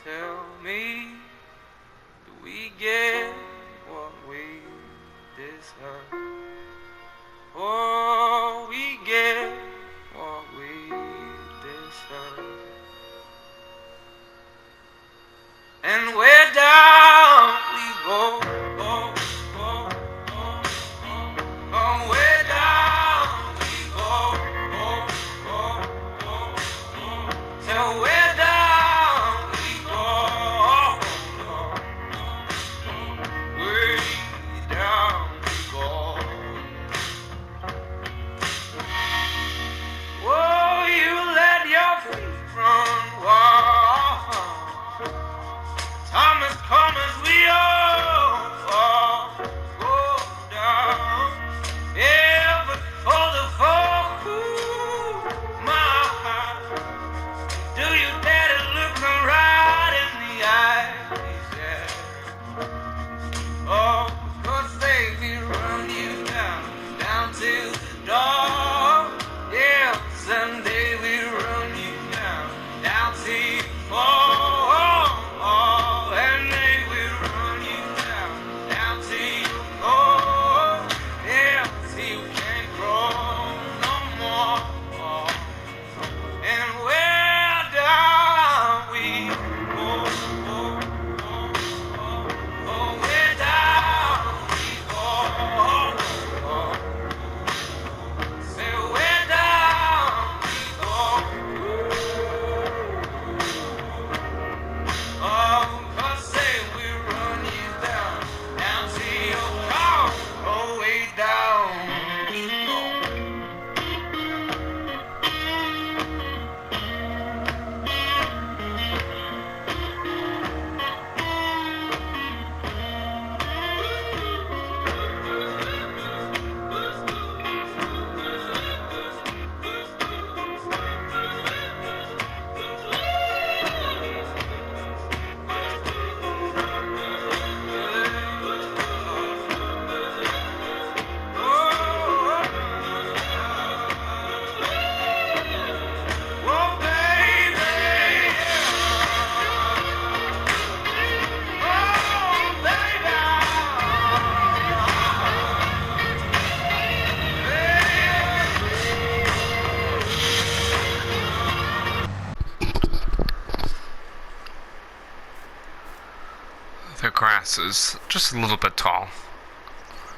tell me, do we get what we deserve? Oh, we get what we deserve. And where down we go, oh, oh, oh, oh, oh, where down we go, oh, oh, oh, oh, so where down we go, oh, oh, way down we go. Oh, you let your feet run wild. Thomas, come as we all fall, go down. Yeah, but for the fall, ooh, my heart, do you dare to look me right in the eyes? Yeah. Oh, 'cause they will run you down, down to the door. Yeah, someday we'll run you down, down to you fall. The grass is just a little bit tall.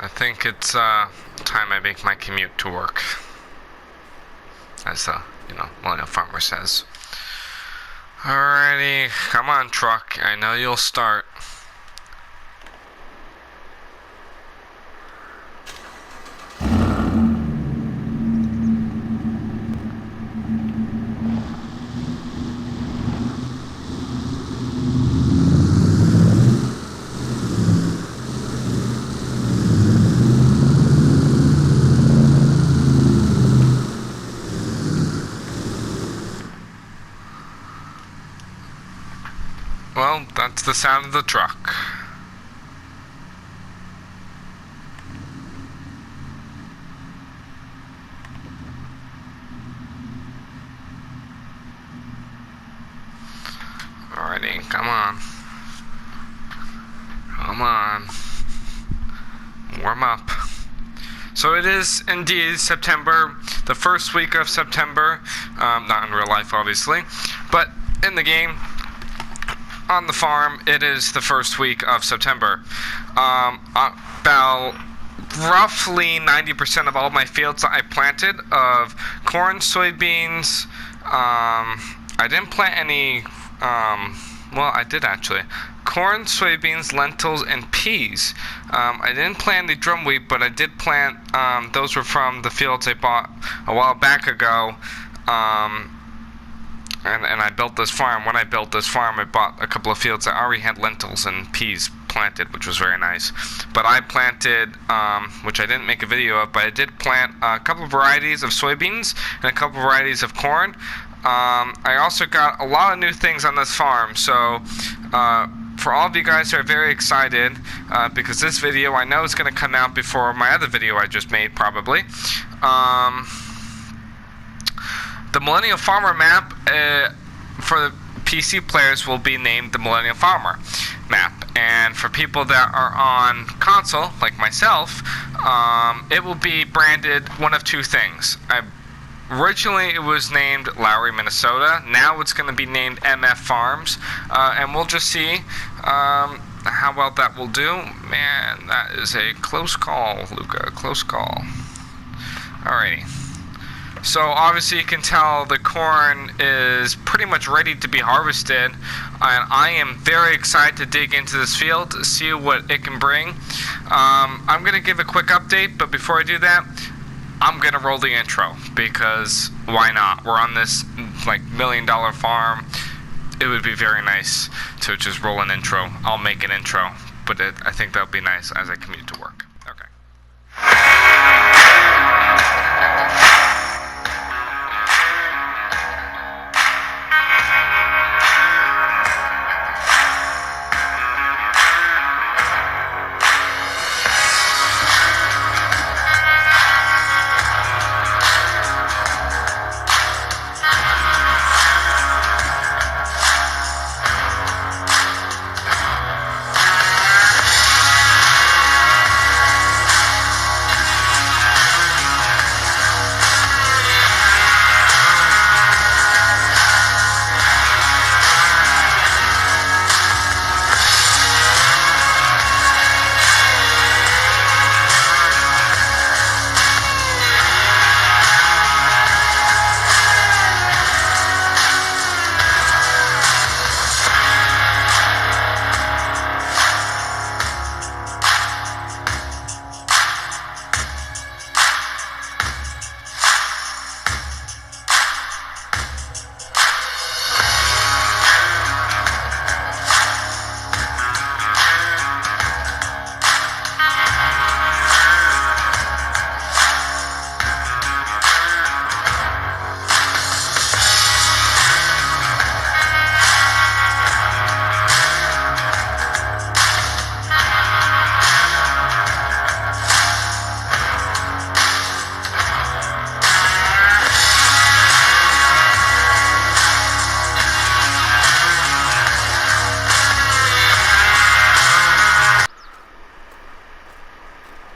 I think it's time I make my commute to work, as the Millennial Farmer says. Alrighty, come on truck, I know you'll start. Well, that's the sound of the truck. Alrighty, come on. Come on. Warm up. So it is indeed September, the first week of September. Not in real life, obviously, but in the game. On the farm, it is the first week of September. About roughly 90% of all my fields that I planted of corn, soybeans. I didn't plant any, well, I did actually. Corn, soybeans, lentils, and peas. I didn't plant the drum wheat, but I did plant, those were from the fields I bought a while back ago. And I built this farm. When I built this farm, I bought a couple of fields that already had lentils and peas planted, which was very nice. But I planted, which I didn't make a video of, but I did plant a couple of varieties of soybeans and a couple of varieties of corn. I also got a lot of new things on this farm, so for all of you guys who are very excited, because this video I know is going to come out before my other video I just made, probably. The Millennial Farmer Map, for the PC players will be named the Millennial Farmer map, and for people that are on console, like myself, it will be branded one of two things. Originally, it was named Lowry, Minnesota. Now it's going to be named MF Farms, and we'll just see how well that will do. Man, that is a close call, Luca. Close call. Alrighty. So obviously you can tell the corn is pretty much ready to be harvested, and I am very excited to dig into this field to see what it can bring. I'm going to give a quick update, but before I do that, I'm going to roll the intro, because why not? We're on this like $1 million farm. It would be very nice to just roll an intro. I'll make an intro, but I think that'll be nice as I commute to work. Okay.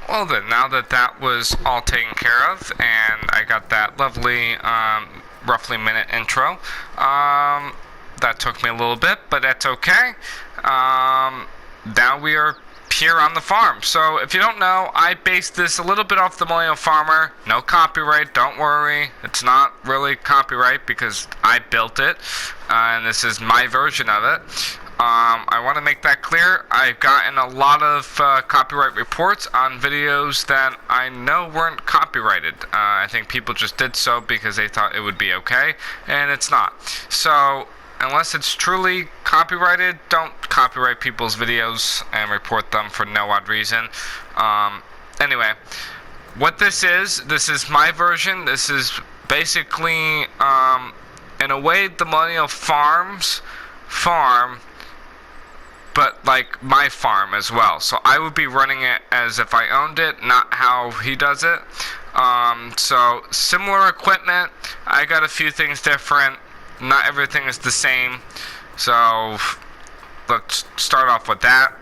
Well then, now that that was all taken care of, and I got that lovely, roughly minute intro, that took me a little bit, but that's okay. Now we are here on the farm. So if you don't know, I based this a little bit off the Millennial Farmer. No copyright, don't worry. It's not really copyright because I built it, and this is my version of it. I want to make that clear. I've gotten a lot of copyright reports on videos that I know weren't copyrighted. I think people just did so because they thought it would be okay, and it's not. So unless it's truly copyrighted, don't copyright people's videos and report them for no odd reason. Anyway, what this is my version. This is basically, in a way, the Millennial farm, but like my farm as well. So I would be running it as if I owned it, not how he does it. So similar equipment. I got a few things different. Not everything is the same. So let's start off with that.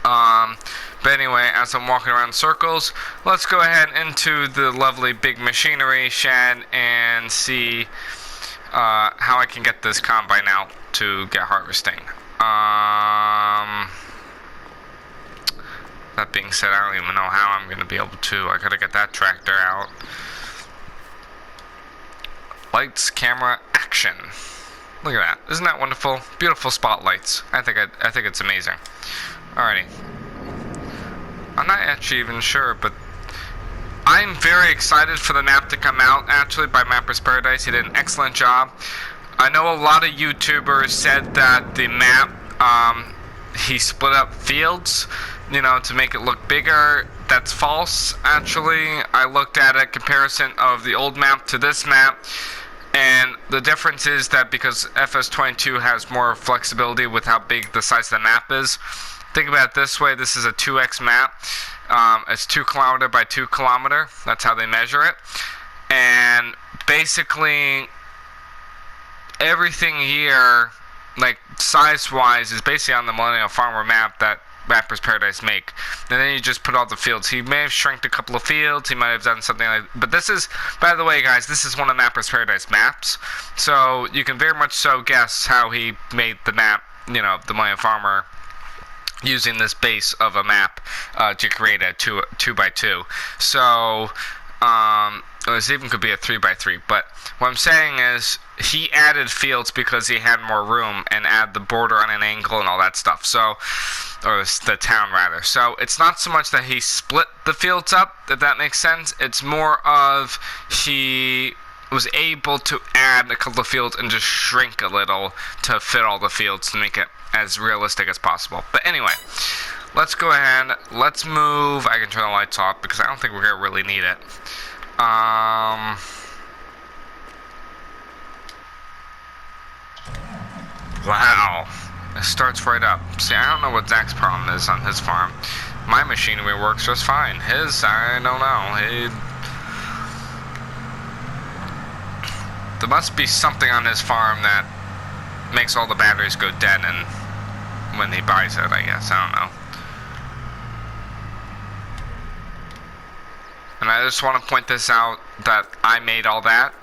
But anyway, as I'm walking around in circles, let's go ahead into the lovely big machinery shed and see how I can get this combine out to get harvesting. That being said, I don't even know how I'm going to be able to. I gotta get that tractor out. Lights, camera, action. Look at that. Isn't that wonderful? Beautiful spotlights. I think it's amazing. Alrighty. I'm not actually even sure, but I'm very excited for the map to come out, actually, by Mapper's Paradise. He did an excellent job. I know a lot of YouTubers said that the map, he split up fields, to make it look bigger. That's false, actually. I looked at a comparison of the old map to this map, and the difference is that because FS22 has more flexibility with how big the size of the map is. Think about it this way. This is a 2x map. It's 2 kilometer by 2 kilometer. That's how they measure it. And basically, everything here, like size-wise, is basically on the Millennial Farmer map that Rapper's Paradise make. And then you just put all the fields. He may have shrinked a couple of fields. He might have done something like... But this is, by the way, guys, this is one of Rapper's Paradise maps. So you can very much so guess how he made the map, you know, the Millennial Farmer, using this base of a map to create a 2x2. So, this even could be a 3x3. But what I'm saying is, he added fields because he had more room and add the border on an angle and all that stuff. So, or the town rather. So it's not so much that he split the fields up, if that makes sense. It's more of he was able to add a couple of fields and just shrink a little to fit all the fields to make it as realistic as possible. But anyway, let's go ahead. Let's move. I can turn the lights off because I don't think we're gonna really need it. Wow. It starts right up. See, I don't know what Zach's problem is on his farm. My machinery works just fine. His, I don't know. There must be something on his farm that makes all the batteries go dead and when he buys it, I guess. I don't know. And I just want to point this out that I made all that.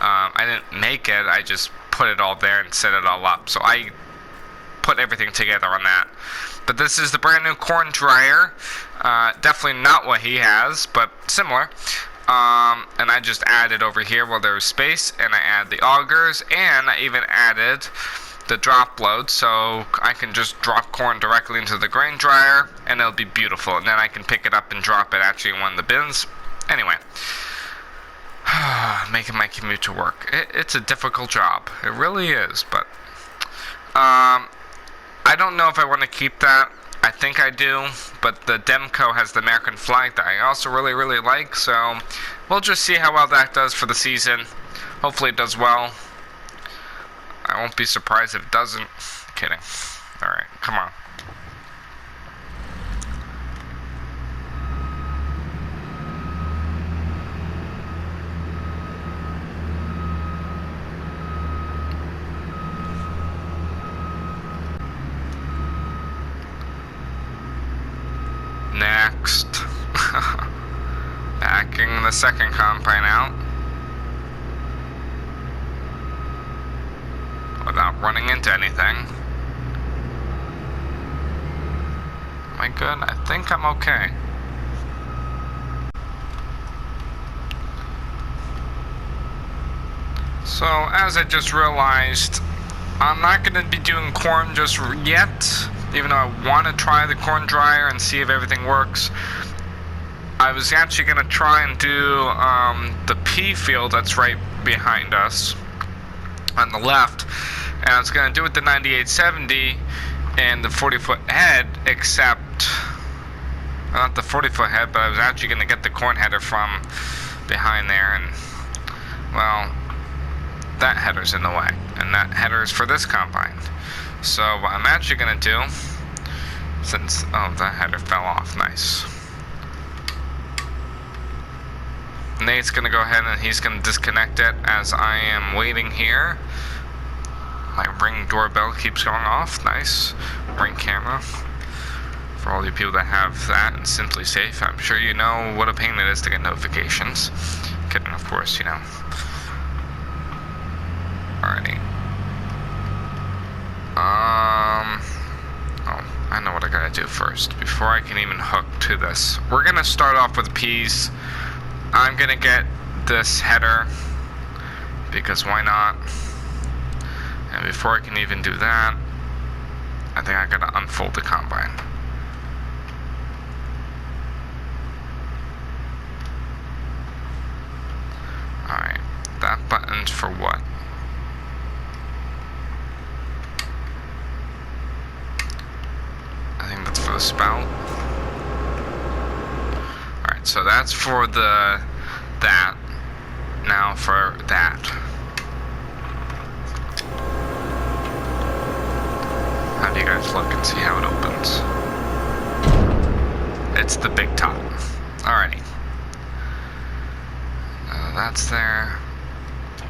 I didn't make it, I just put it all there and set it all up. So I put everything together on that. But this is the brand new corn dryer. Definitely not what he has, but similar. And I just added over here where there was space, and I add the augers, and I even added the drop load, so I can just drop corn directly into the grain dryer, and it'll be beautiful. And then I can pick it up and drop it actually in one of the bins. Anyway, making my commute to work. It's a difficult job. It really is, but I don't know if I want to keep that. I think I do, but the Demco has the American flag that I also really, really like, so we'll just see how well that does for the season. Hopefully it does well. I won't be surprised if it doesn't. Kidding. Alright, come on. Next. Backing the second combine out without running into anything. Am I good? I think I'm okay. So, as I just realized, I'm not going to be doing corn just yet. Even though I want to try the corn dryer and see if everything works. I was actually going to try and do the pea field that's right behind us on the left. And I was going to do it the 9870 and the 40-foot head, except, not the 40-foot head, but I was actually going to get the corn header from behind there. And, well, that header's in the way. And that header is for this combine. So what I'm actually going to do, since, oh, the header fell off, nice. Nate's going to go ahead and he's going to disconnect it as I am waiting here. My Ring doorbell keeps going off, nice. Ring camera. For all you people that have that and Simply Safe, I'm sure you know what a pain it is to get notifications. Kidding, of course, you know. Alrighty. Oh, I know what I gotta do first before I can even hook to this. We're gonna start off with peas. I'm gonna get this header because why not? And before I can even do that, I think I gotta unfold the combine. Alright, that button's for what? I think that's for the spout. Alright, so that's for the that. Now for that. How do you guys look and see how it opens? It's the big top. Alrighty. That's there.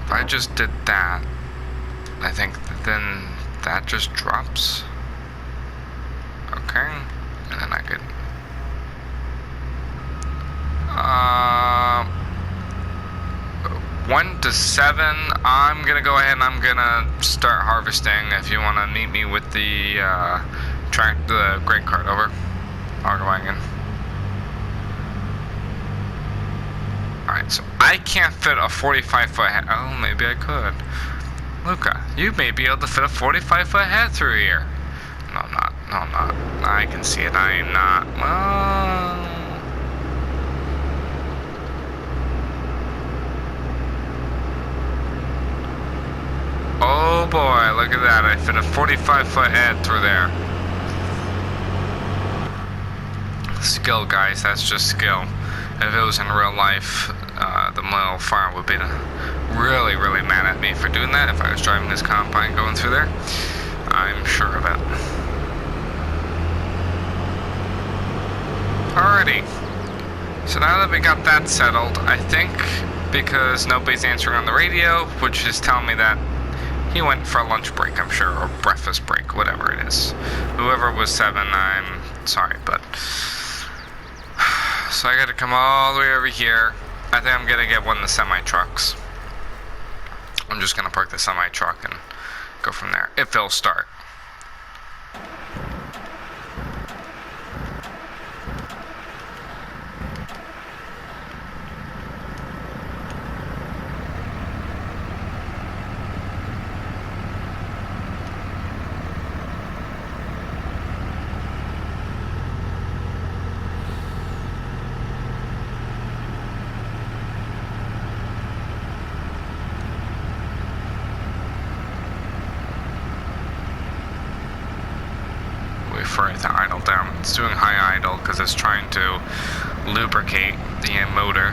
If I just did that, I think then that just drops. Okay, and then I could 1 to 7. I'm gonna go ahead and I'm gonna start harvesting. If you want to meet me with the the grain cart over, auger wagon. Alright, so I can't fit a 45-foot head. Oh, maybe I could. Luca, you may be able to fit a 45-foot head through here. No, I'm not. No, I'm not. I can see it. I am not. Well... Oh boy, look at that. I fit a 45-foot head through there. Skill, guys. That's just skill. If it was in real life, the Millennial Farmer would be really, really mad at me for doing that if I was driving this combine going through there. I'm sure of it. Alrighty. So now that we got that settled, I think because nobody's answering on the radio, which is telling me that he went for a lunch break, I'm sure, or breakfast break, whatever it is. Whoever was 7, I'm sorry, but... So I gotta come all the way over here. I think I'm gonna get one of the semi-trucks. I'm just gonna park the semi-truck and go from there, if it'll start. For it to idle down. It's doing high idle because it's trying to lubricate the motor.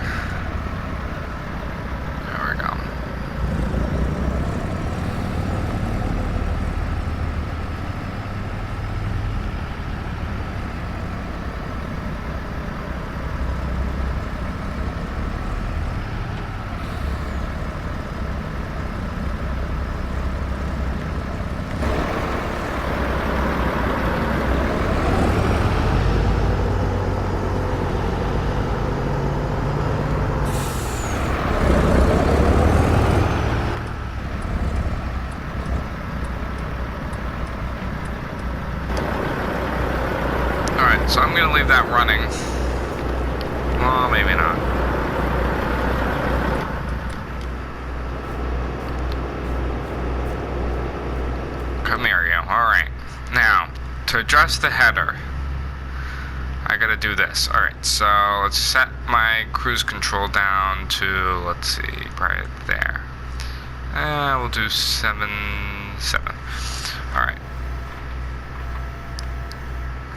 There we go. So I'm going to leave that running. Well, maybe not. Come here, you. Alright. Now, to adjust the header, I got to do this. Alright, so let's set my cruise control down to, let's see, right there. We'll do 7. Alright.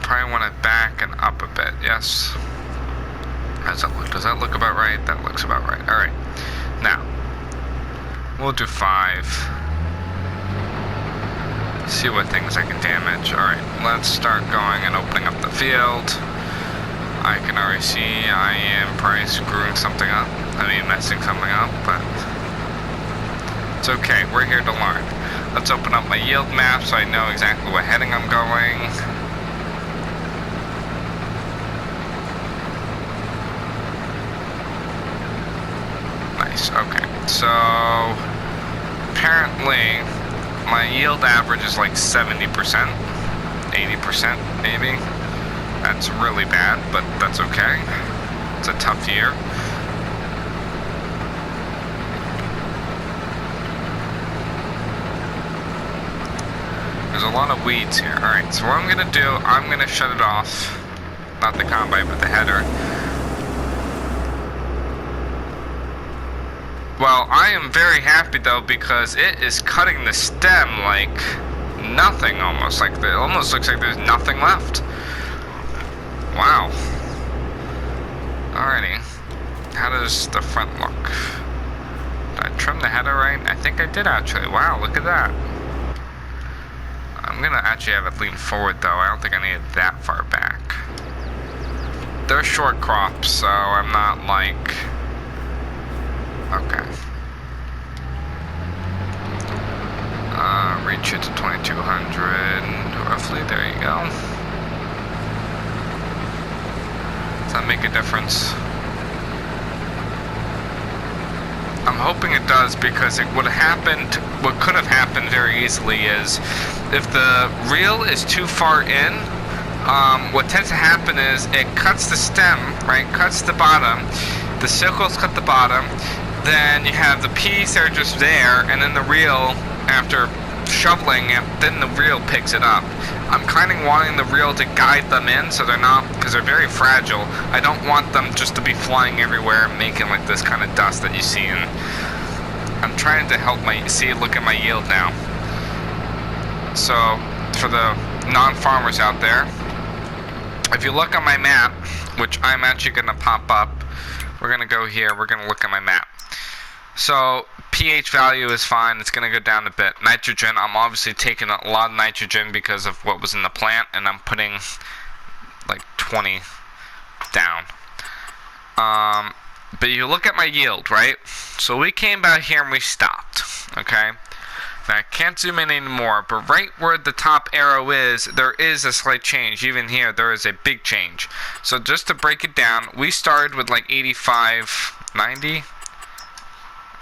Probably want to back and up a bit, yes? How does that look? Does that look about right? That looks about right. Alright. Now, we'll do 5. See what things I can damage. Alright, let's start going and opening up the field. I can already see I am probably screwing something up. I mean, messing something up, but it's okay. We're here to learn. Let's open up my yield map so I know exactly what heading I'm going. Okay, so apparently my yield average is like 70%, 80% maybe. That's really bad, but that's okay. It's a tough year. There's a lot of weeds here. Alright, so what I'm going to do, I'm going to shut it off. Not the combine, but the header. Well, I am very happy though because it is cutting the stem like nothing almost. Like it almost looks like there's nothing left. Wow. Alrighty. How does the front look? Did I trim the header right? I think I did actually. Wow, look at that. I'm gonna actually have it lean forward though. I don't think I need it that far back. They're short crops, so I'm not like... Okay. reach it to 2200 roughly. There you go. Does that make a difference? I'm hoping it does, because what could have happened very easily is if the reel is too far in, what tends to happen is it cuts the stem, right? Cuts the bottom. The circles cut the bottom. Then you have the peas that are just there, and then the reel, after shoveling it, then the reel picks it up. I'm kind of wanting the reel to guide them in, so they're not, because they're very fragile. I don't want them just to be flying everywhere and making like this kind of dust that you see. And I'm trying to help look at my yield now. So for the non-farmers out there, if you look on my map, which I'm actually going to pop up, we're going to go here, we're going to look at my map. So pH value is fine, it's going to go down a bit. Nitrogen, I'm obviously taking a lot of nitrogen because of what was in the plant, and I'm putting like 20 down. But you look at my yield, right? So we came back here and we stopped, okay? Now I can't zoom in anymore, but right where the top arrow is, there is a slight change. Even here, there is a big change. So just to break it down, we started with like 85, 90?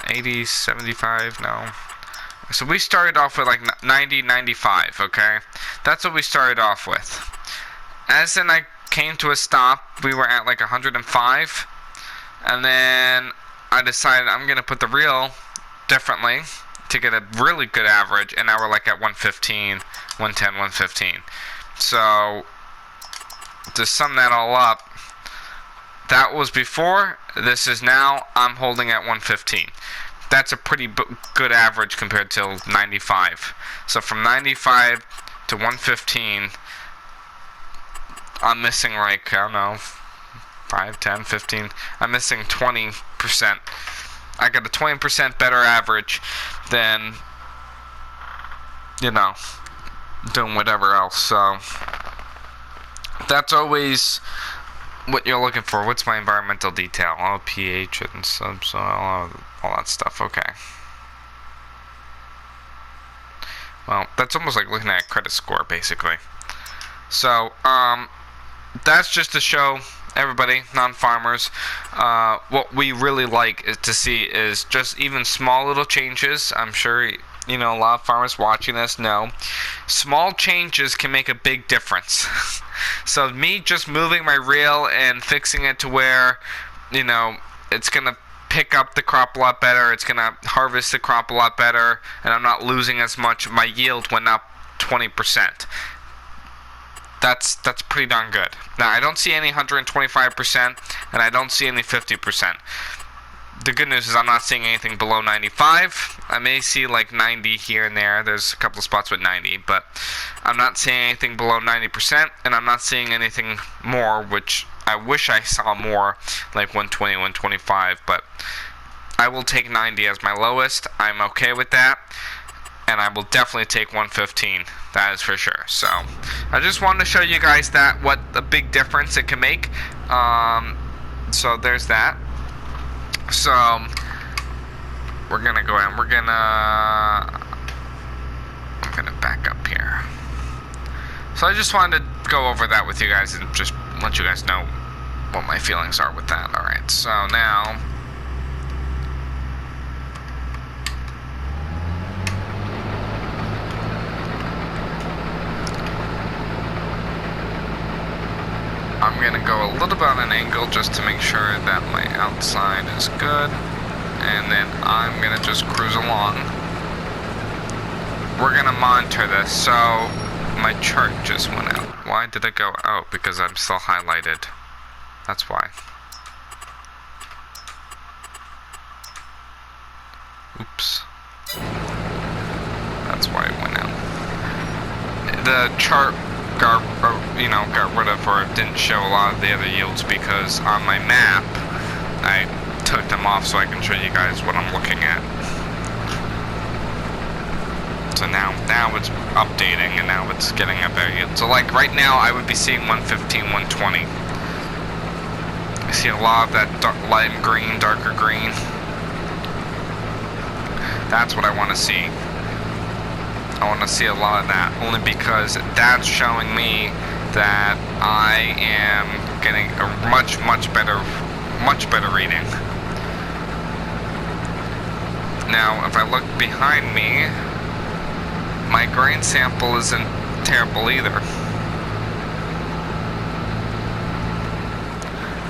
80, 75, no. So we started off with like 90, 95, okay? That's what we started off with. As then I came to a stop, we were at like 105. And then I decided I'm going to put the reel differently to get a really good average. And now we're like at 115, 110, 115. So to sum that all up, that was before, this is now, I'm holding at 115. That's a pretty good average compared to 95. So from 95 to 115, I'm missing like, I don't know, 5, 10, 15. I'm missing 20%. I got a 20% better average than, you know, doing whatever else. So that's always what you're looking for. What's my environmental detail? Oh, pH and subsoil, all that stuff. Okay. Well, that's almost like looking at a credit score, basically. So, that's just to show everybody, non-farmers, what we really like to see is just even small little changes. I'm sure, you know, a lot of farmers watching this know small changes can make a big difference. So me just moving my reel and fixing it to where, you know, it's going to pick up the crop a lot better, it's going to harvest the crop a lot better, and I'm not losing as much. My yield went up 20%. That's pretty darn good. Now, I don't see any 125%, and I don't see any 50%. The good news is I'm not seeing anything below 95. I may see like 90 here and there. There's a couple of spots with 90, but I'm not seeing anything below 90%, and I'm not seeing anything more, which I wish I saw more, like 120, 125, but I will take 90 as my lowest. I'm okay with that, and I will definitely take 115. That is for sure. So I just wanted to show you guys that, what a big difference it can make. So there's that. So we're gonna go ahead and I'm gonna back up here. So I just wanted to go over that with you guys and just let you guys know what my feelings are with that. Alright, so now I'm going to go a little bit on an angle just to make sure that my outside is good, and then I'm going to just cruise along. We're going to monitor this. So my chart just went out. Why did it go out? Because I'm still highlighted. That's why. Oops. That's why it went out. The chart got rid of, or didn't show a lot of the other yields, because on my map I took them off so I can show you guys what I'm looking at. So now it's updating, and now it's getting a better yield. So like right now I would be seeing 115, 120. I see a lot of that light green, darker green. That's what I want to see. I want to see a lot of that, only because that's showing me that I am getting a much better reading. Now, if I look behind me, my grain sample isn't terrible either.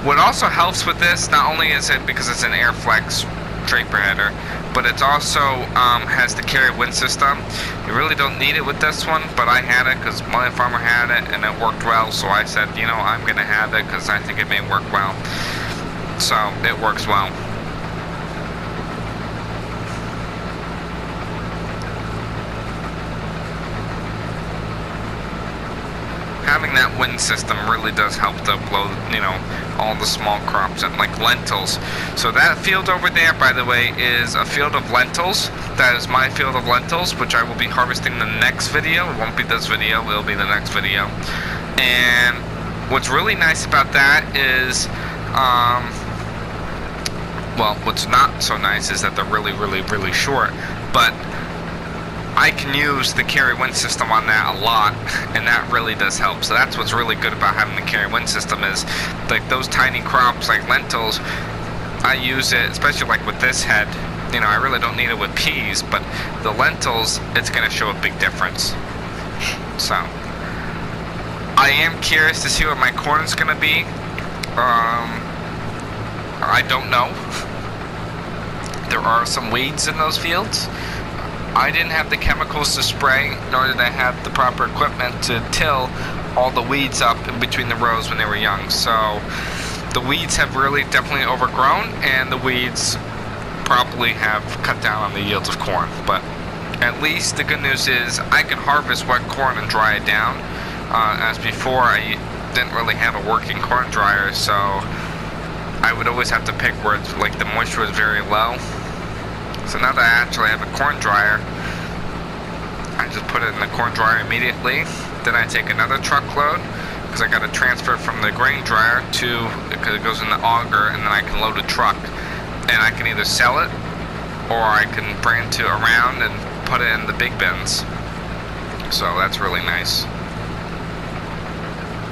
What also helps with this, not only is it because it's an Airflex draper header, but it also has the carry wind system. You really don't need it with this one, but I had it because Millennial Farmer had it and it worked well, so I said, you know, I'm going to have it because I think it may work well. So, it works well. Having that wind system really does help to blow, you know, all the small crops and like lentils. So that field over there, by the way, is a field of lentils. That is my field of lentils, which I will be harvesting the next video. It won't be this video, it'll be the next video. And what's really nice about that is, well, what's not so nice is that they're really short, but I can use the carry wind system on that a lot, and that really does help. So that's what's really good about having the carry wind system is, like those tiny crops like lentils, I use it, especially like with this head, you know, I really don't need it with peas, but the lentils, it's going to show a big difference. So, I am curious to see what my corn is going to be. I don't know. There are some weeds in those fields. I didn't have the chemicals to spray, nor did I have the proper equipment to till all the weeds up in between the rows when they were young. So the weeds have really definitely overgrown, and the weeds probably have cut down on the yields of corn. But at least the good news is I can harvest wet corn and dry it down. As before, I didn't really have a working corn dryer, so I would always have to pick where it's, like the moisture was very low. So now that I actually have a corn dryer, I just put it in the corn dryer immediately. Then I take another truckload, because I got to transfer from the grain dryer to, because it goes in the auger, and then I can load a truck. And I can either sell it, or I can bring it around and put it in the big bins. So that's really nice.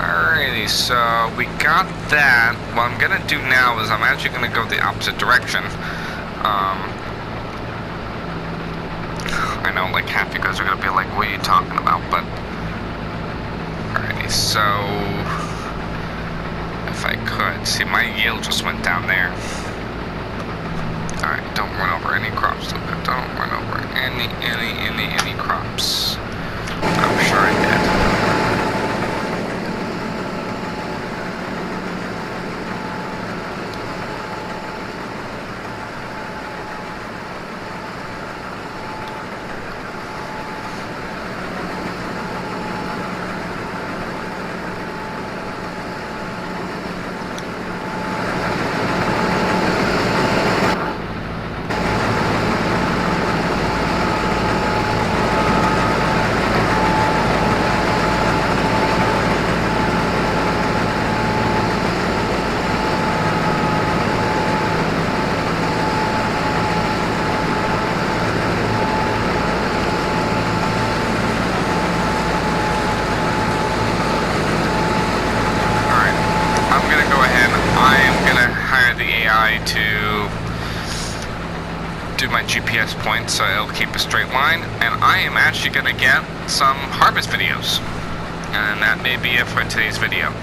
Alrighty, so we got that. What I'm going to do now is I'm actually going to go the opposite direction. I know like half you guys are going to be like, what are you talking about? But, alrighty, so if I could, see my yield just went down there. Alright, don't run over any crops, Luca. Don't run over any crops. I'm sure I did. To do my GPS points so it'll keep a straight line, and I am actually going to get some harvest videos, and that may be it for today's video.